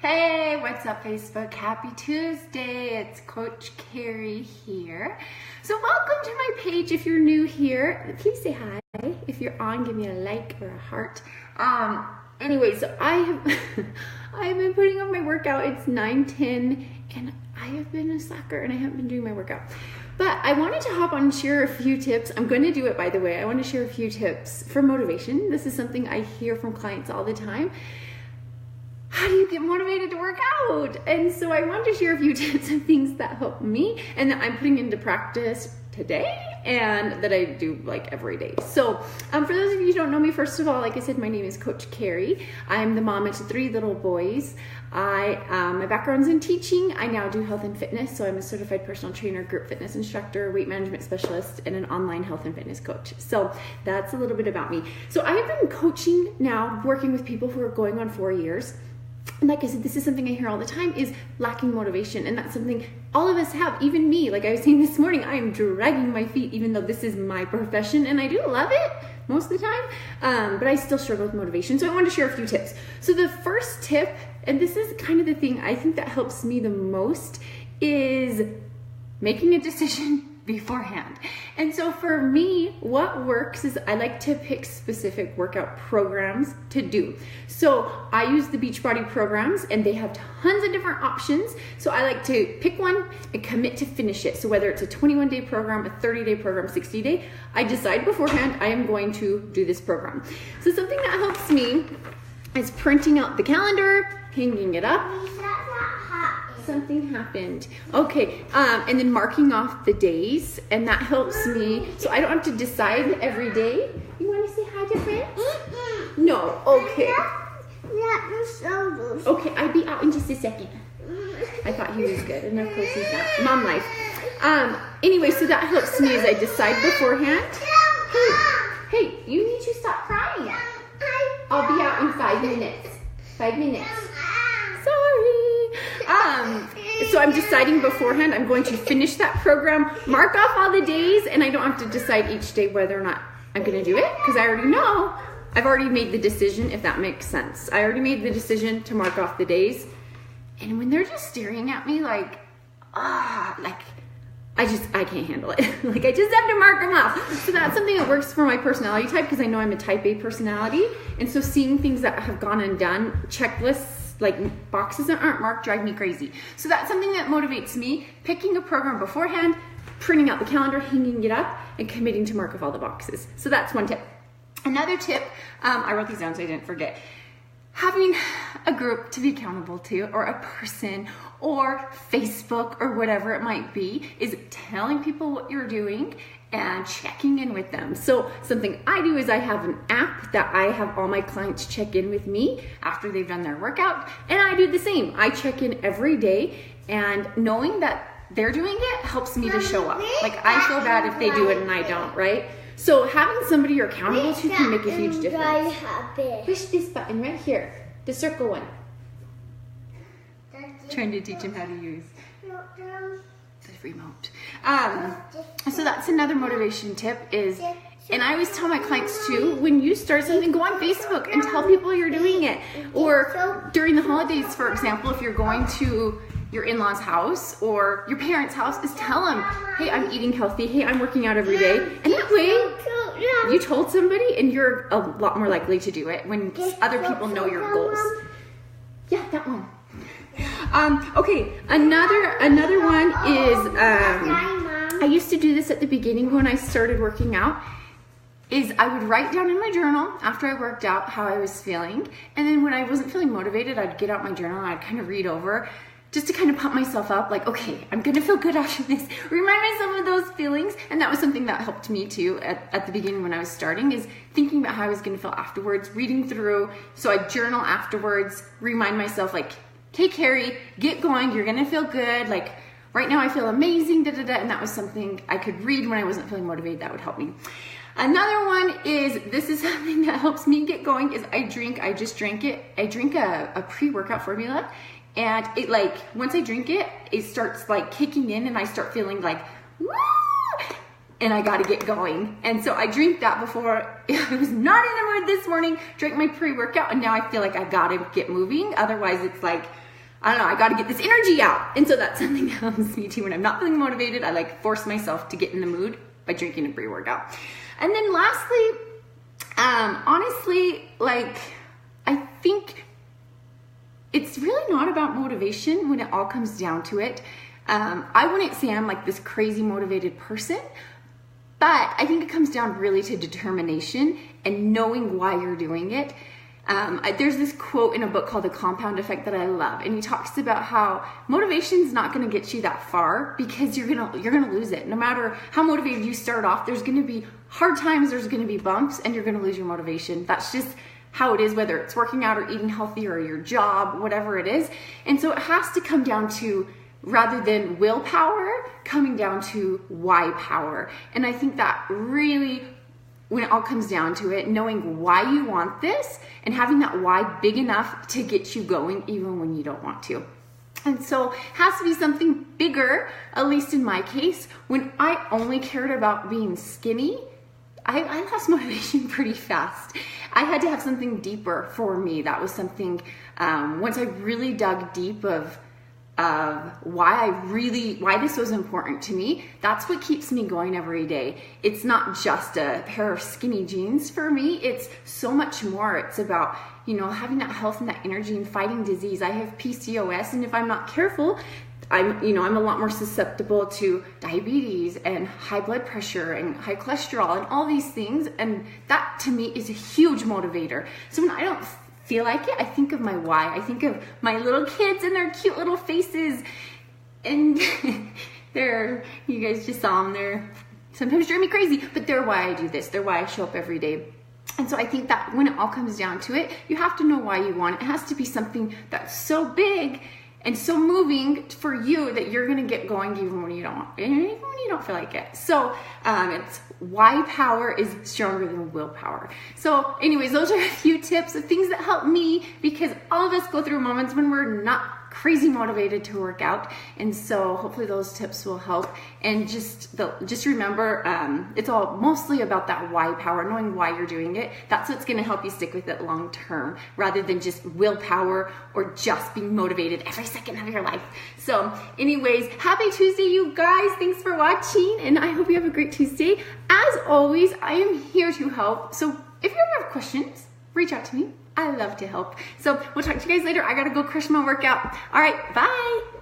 Hey, what's up Facebook? Happy Tuesday. It's Coach Carrie here. So welcome to my page. If you're new here, please say hi. If you're on, give me a like or a heart. Anyway, so I have been putting on my workout. It's 9:10 and I have been a slacker and I haven't been doing my workout. But I wanted to hop on and share a few tips. I'm going to do it, by the way. I want to share a few tips for motivation. This is something I hear from clients all the time. How do you get motivated to work out? And so I wanted to share a few tips of things that help me and that I'm putting into practice today and that I do like every day. So for those of you who don't know me, first of all, like I said, my name is Coach Carrie. I'm the mom of 3 little boys. My background's in teaching. I now do health and fitness. So I'm a certified personal trainer, group fitness instructor, weight management specialist, and an online health and fitness coach. So that's a little bit about me. So I have been coaching now, working with people who are going on 4 years. And like I said, this is something I hear all the time is lacking motivation. And that's something all of us have, even me. Like I was saying this morning, I am dragging my feet, even though this is my profession and I do love it most of the time. But I still struggle with motivation. So I wanted to share a few tips. So the first tip, and this is kind of the thing I think that helps me the most, is making a decision beforehand. And so for me, what works is I like to pick specific workout programs to do. So I use the Beachbody programs and they have tons of different options. So I like to pick one and commit to finish it. So whether it's a 21-day program, a 30-day program, 60-day, I decide beforehand I am going to do this program. So something that helps me is printing out the calendar, hanging it up. Something happened. Okay, and then marking off the days, and that helps me so I don't have to decide every day. You want to say hi to friends? No, okay. Okay, I'll be out in just a second. I thought he was good, and of course he's not. Mom life. Anyway, so that helps me as I decide beforehand. Hey, you need to stop crying. I'll be out in 5 minutes. 5 minutes. Sorry. So I'm deciding beforehand I'm going to finish that program, mark off all the days, and I don't have to decide each day whether or not I'm going to do it because I already know. I've already made the decision, if that makes sense. I already made the decision to mark off the days. And when they're just staring at me like, I can't handle it. Like I just have to mark them off. So that's something that works for my personality type because I know I'm a type A personality. And so seeing things that have gone undone, checklists, like boxes that aren't marked drive me crazy. So that's something that motivates me, picking a program beforehand, printing out the calendar, hanging it up, and committing to mark off all the boxes. So that's one tip. Another tip, I wrote these down so I didn't forget. Having a group to be accountable to, or a person, or Facebook, or whatever it might be, is telling people what you're doing and checking in with them. So something I do is I have an app that I have all my clients check in with me after they've done their workout, and I do the same. I check in every day, and knowing that they're doing it helps me to show up. Like I feel bad if they do it and I don't, right? So having somebody you're accountable to can make a huge difference. Push this button right here, the circle one. Trying to teach him how to use the remote. So that's another motivation tip is, and I always tell my clients too, when you start something, go on Facebook and tell people you're doing it. Or during the holidays, for example, if you're going to your in-laws house or your parents' house, is tell them, hey, I'm eating healthy. Hey, I'm working out every day. And that way you told somebody and you're a lot more likely to do it when other people know your goals. Yeah, that one. Okay, another one is, I used to do this at the beginning when I started working out, is I would write down in my journal after I worked out how I was feeling. And then when I wasn't feeling motivated, I'd get out my journal and I'd kind of read over just to kind of pump myself up, like, okay, I'm gonna feel good after this. Remind myself of those feelings. And that was something that helped me too at the beginning when I was starting, is thinking about how I was gonna feel afterwards, reading through. So I journal afterwards, remind myself like, okay, Carrie, get going, you're gonna feel good. Like, right now I feel amazing, and that was something I could read when I wasn't feeling motivated. That would help me. Another one is, this is something that helps me get going, is I drink a pre-workout formula. And it, like, once I drink it, it starts like kicking in and I start feeling like, woo! And I gotta get going. And so I drink that before. I was not in the mood this morning, drank my pre-workout, and now I feel like I gotta get moving. Otherwise it's like, I don't know, I got to get this energy out. And so that's something that helps me too. When I'm not feeling motivated, I like force myself to get in the mood by drinking a pre-workout. And then lastly, honestly, like, I think it's really not about motivation when it all comes down to it. I wouldn't say I'm like this crazy motivated person, but I think it comes down really to determination and knowing why you're doing it. There's this quote in a book called The Compound Effect that I love, and he talks about how motivation is not going to get you that far because you're gonna lose it. No matter how motivated you start off, there's going to be hard times, there's going to be bumps, and you're going to lose your motivation. That's just how it is, whether it's working out or eating healthy or your job, whatever it is. And so it has to come down to, rather than willpower, coming down to why power. And I think that really, when it all comes down to it, knowing why you want this and having that why big enough to get you going even when you don't want to. And so it has to be something bigger, at least in my case. When I only cared about being skinny, I lost motivation pretty fast. I had to have something deeper for me. That was something, once I really dug deep of why this was important to me, that's what keeps me going every day. It's not just a pair of skinny jeans for me. It's so much more. It's about, having that health and that energy and fighting disease. I have PCOS, and if I'm not careful, I'm a lot more susceptible to diabetes and high blood pressure and high cholesterol and all these things. And that to me is a huge motivator. So when I don't feel like it, I think of my why. I think of my little kids and their cute little faces. And you guys just saw them. They're sometimes drive me crazy, but they're why I do this. They're why I show up every day. And so I think that when it all comes down to it, you have to know why you want it. It has to be something that's so big and so moving for you that you're gonna get going even when you don't feel like it. So it's why power is stronger than willpower. So anyways, those are a few tips of things that help me, because all of us go through moments when we're not crazy motivated to work out. And so hopefully those tips will help. And just remember, it's all mostly about that why power, knowing why you're doing it. That's what's going to help you stick with it long term, rather than just willpower or just being motivated every second of your life. So anyways, happy Tuesday, you guys. Thanks for watching, and I hope you have a great Tuesday. As always, I am here to help. So if you ever have questions, reach out to me. I love to help. So we'll talk to you guys later. I gotta go crush my workout. All right, bye.